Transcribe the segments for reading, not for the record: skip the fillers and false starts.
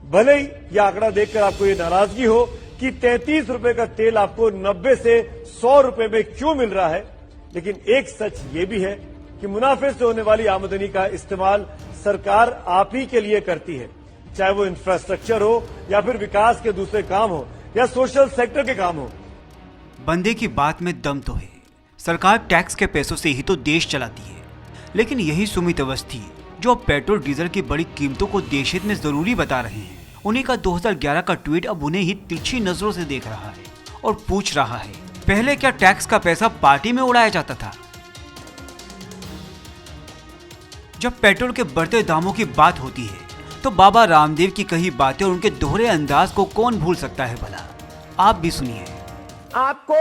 भले ही यह आंकड़ा देखकर आपको ये नाराजगी हो कि 33 रुपए का तेल आपको 90 से 100 रुपए में क्यों मिल रहा है, लेकिन एक सच ये भी है कि मुनाफे से होने वाली आमदनी का इस्तेमाल सरकार आप ही के लिए करती है, चाहे वो इंफ्रास्ट्रक्चर हो या फिर विकास के दूसरे काम हो या सोशल सेक्टर के काम हो। बंदे की बात में दम तो है। सरकार टैक्स के पैसों से ही तो देश चलाती है, लेकिन यही सुमित अवस्थी जो अब पेट्रोल डीजल की बड़ी कीमतों को देश हित में जरूरी बता रहे हैं, उन्हीं का 2011 का ट्वीट अब उन्हें ही तिरछी नजरों से देख रहा है और पूछ रहा है, पहले क्या टैक्स का पैसा पार्टी में उड़ाया जाता था? जब पेट्रोल के बढ़ते दामों की बात होती है तो बाबा रामदेव की कही बातें और उनके दोहरे अंदाज को कौन भूल सकता है भला। आप भी सुनिए। आपको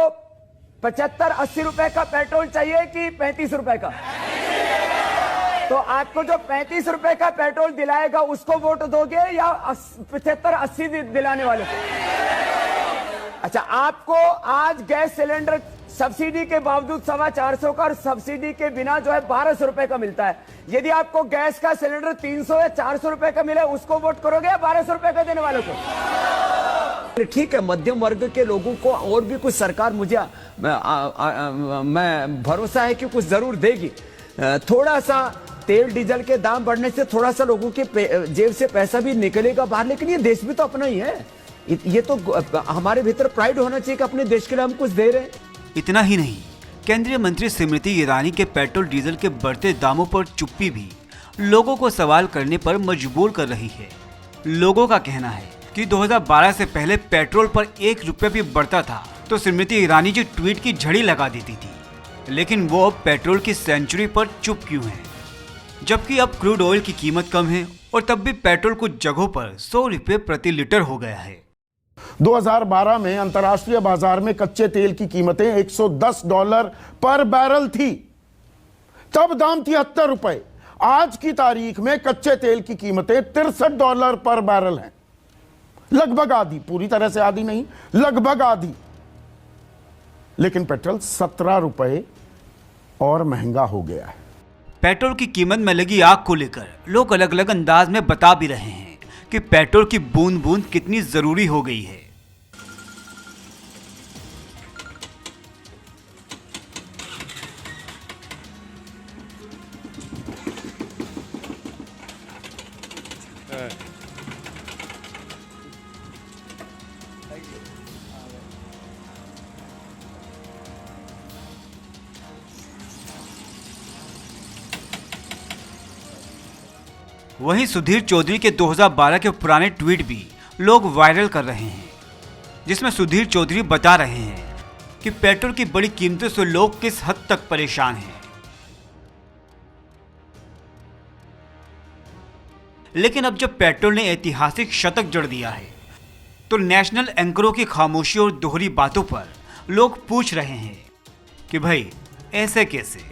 75-80 रुपए का पेट्रोल चाहिए कि 35 रुपए का? तो आपको जो 35 रुपए का पेट्रोल दिलाएगा उसको वोट दोगे या 75-80 दिलाने वाले को? अच्छा, आपको आज गैस सिलेंडर सब्सिडी के बावजूद 450 का और सब्सिडी के बिना जो है 1200 रुपए का मिलता है। यदि आपको गैस का सिलेंडर 300 या 400 रुपए का मिले उसको वोट करोगे या 1200 रुपए का देने वालों को? ठीक है, मध्यम वर्ग के लोगों को और भी कुछ सरकार मुझे मैं भरोसा है कि कुछ जरूर देगी। थोड़ा सा तेल डीजल के दाम बढ़ने से थोड़ा सा लोगों के जेब से पैसा भी निकलेगा बाहर, लेकिन ये देश भी तो अपना ही है। ये तो हमारे भीतर प्राइड होना चाहिए कि अपने देश के लिए हम कुछ दे रहे हैं। इतना ही नहीं, केंद्रीय मंत्री स्मृति ईरानी के पेट्रोल डीजल के बढ़ते दामों पर चुप्पी भी लोगों को सवाल करने पर मजबूर कर रही है। लोगों का कहना है कि 2012 से पहले पेट्रोल पर 1 रुपया भी बढ़ता था तो स्मृति ईरानी जी ट्वीट की झड़ी लगा देती थी, लेकिन वो अब पेट्रोल की सेंचुरी पर चुप क्यों है, जबकि अब क्रूड ऑयल की कीमत कम है और तब भी पेट्रोल कुछ जगहों पर 100 रुपये प्रति लीटर हो गया है। 2012 में अंतर्राष्ट्रीय बाजार में कच्चे तेल की कीमतें $110 पर बैरल थी, तब दाम 73 रुपए। आज की तारीख में कच्चे तेल की कीमतें $63 पर बैरल हैं, लगभग आधी, पूरी तरह से आधी नहीं, लगभग आधी। लेकिन पेट्रोल 17 रुपए और महंगा हो गया है। पेट्रोल की कीमत में लगी आग को लेकर लोग अलग अलग अंदाज में बता भी रहे हैं कि पेट्रोल की बूंद बूंद कितनी जरूरी हो गई है। वहीं सुधीर चौधरी के 2012 के पुराने ट्वीट भी लोग वायरल कर रहे हैं, जिसमें सुधीर चौधरी बता रहे हैं कि पेट्रोल की बड़ी कीमतों से लोग किस हद तक परेशान हैं। लेकिन अब जब पेट्रोल ने ऐतिहासिक शतक जड़ दिया है तो नेशनल एंकरों की खामोशी और दोहरी बातों पर लोग पूछ रहे हैं कि भाई ऐसे कैसे।